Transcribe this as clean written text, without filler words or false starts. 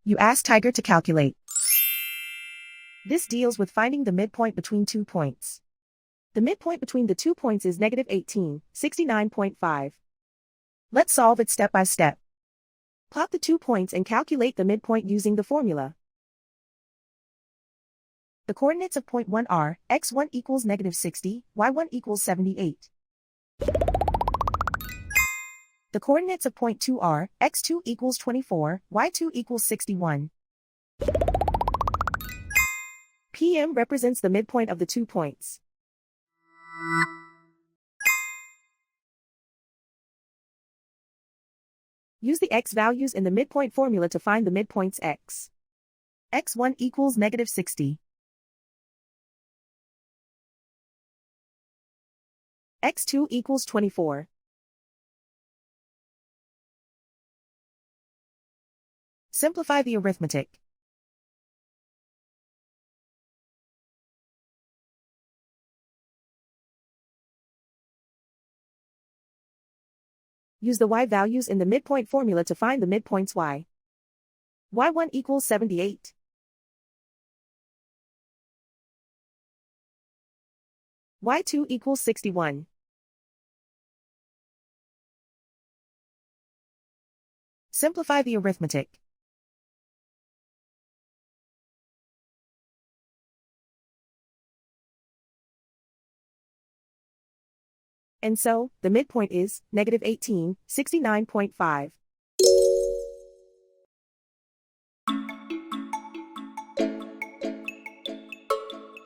You ask Tiger to calculate. This deals with finding the midpoint between 2 points. The midpoint between the 2 points is negative 18, 69.5. Let's solve it step by step. Plot the 2 points and calculate the midpoint using the formula. The coordinates of point 1 are, x1 equals negative 60, y1 equals 78. The coordinates of point 2 are, x2 equals 24, y2 equals 61. PM represents the midpoint of the 2 points. Use the x values in the midpoint formula to find the midpoints x. x1 equals negative 60. x2 equals 24. Simplify the arithmetic. Use the y values in the midpoint formula to find the midpoints y. y1 equals 78. y2 equals 61. Simplify the arithmetic. And so, the midpoint is, negative 18, 69.5.